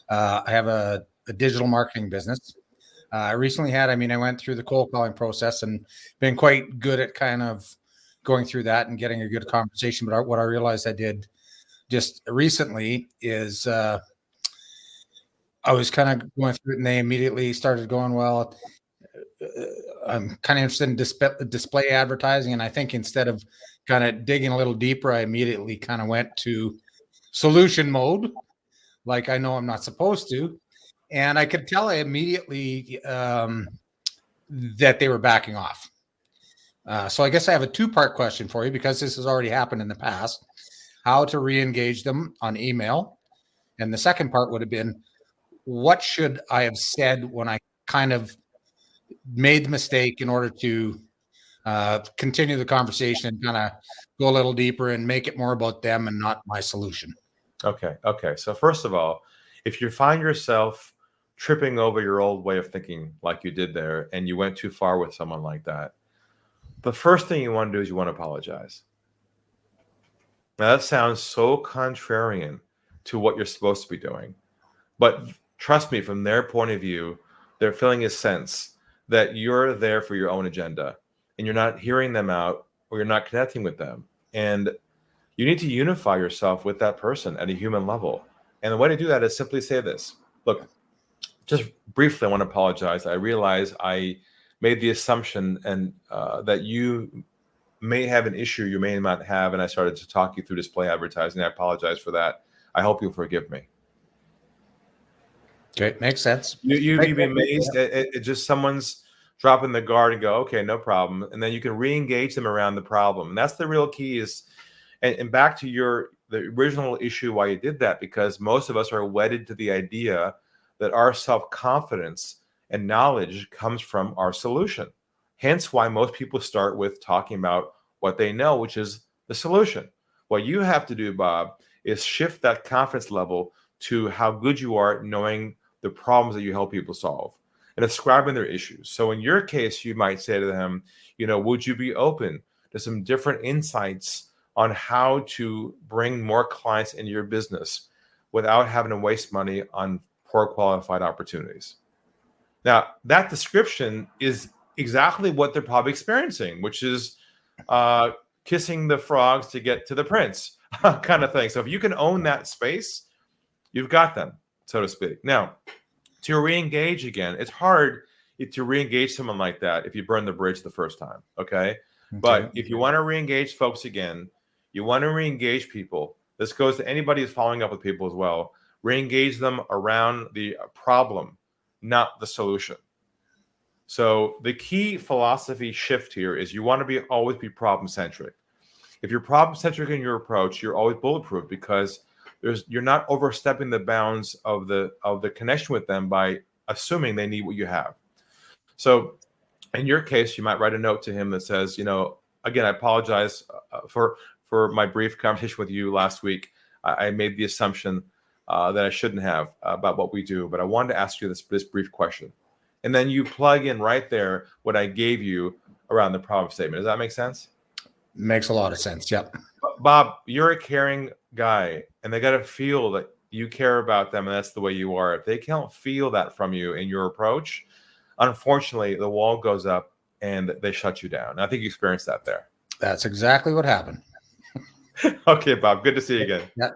I have a digital marketing business. I recently had, I went through the cold calling process and been quite good at kind of going through that and getting a good conversation. But what I realized I did just recently is I was kind of going through it and they immediately started going, well, I'm kind of interested in display advertising. And I think instead of kind of digging a little deeper, I immediately kind of went to solution mode, like I know I'm not supposed to. And I could tell immediately that they were backing off. So I guess I have a two-part question for you, because this has already happened in the past: how to re-engage them on email. And the second part would have been, what should I have said when I kind of made the mistake, in order to continue the conversation and kind of go a little deeper and make it more about them and not my solution. Okay. So first of all, if you find yourself tripping over your old way of thinking like you did there, and you went too far with someone like that, the first thing you want to do is you want to apologize. Now, that sounds so contrarian to what you're supposed to be doing. But trust me, from their point of view, they're feeling a sense that you're there for your own agenda and you're not hearing them out, or you're not connecting with them. And you need to unify yourself with that person at a human level. And the way to do that is simply say this: look, just briefly, I want to apologize. I realize I made the assumption and that you may have an issue you may not have, and I started to talk you through display advertising. I apologize for that. I hope you'll forgive me. Okay, makes sense. You'd be amazed at just someone's dropping the guard and go, okay, no problem. And then you can re-engage them around the problem. And that's the real key is, and back to the original issue why you did that, because most of us are wedded to the idea that our self-confidence and knowledge comes from our solution. Hence why most people start with talking about what they know, which is the solution. What you have to do, Bob, is shift that confidence level to how good you are at knowing the problems that you help people solve and describing their issues. So in your case, you might say to them, would you be open to some different insights on how to bring more clients into your business without having to waste money on poor qualified opportunities? Now, that description is exactly what they're probably experiencing, which is kissing the frogs to get to the prince kind of thing. So if you can own that space, you've got them, so to speak. Now, to re-engage again, it's hard to re-engage someone like that if you burn the bridge the first time, okay? But if you want to re-engage folks again, you want to re-engage people. This goes to anybody who's following up with people as well. Re-engage them around the problem, not the solution. So the key philosophy shift here is you want to always be problem-centric. If you're problem-centric in your approach, you're always bulletproof, because you're not overstepping the bounds of the connection with them by assuming they need what you have. So in your case, you might write a note to him that says, again, I apologize for my brief conversation with you last week. I made the assumption that I shouldn't have about what we do, but I wanted to ask you this brief question. And then you plug in right there what I gave you around the problem statement. Does that make sense? Makes a lot of sense. Yep. Bob, you're a caring guy, and they got to feel that you care about them, and that's the way you are. If they can't feel that from you in your approach, unfortunately, the wall goes up and they shut you down. And I think you experienced that there. That's exactly what happened. Okay, Bob. Good to see you again. Yeah.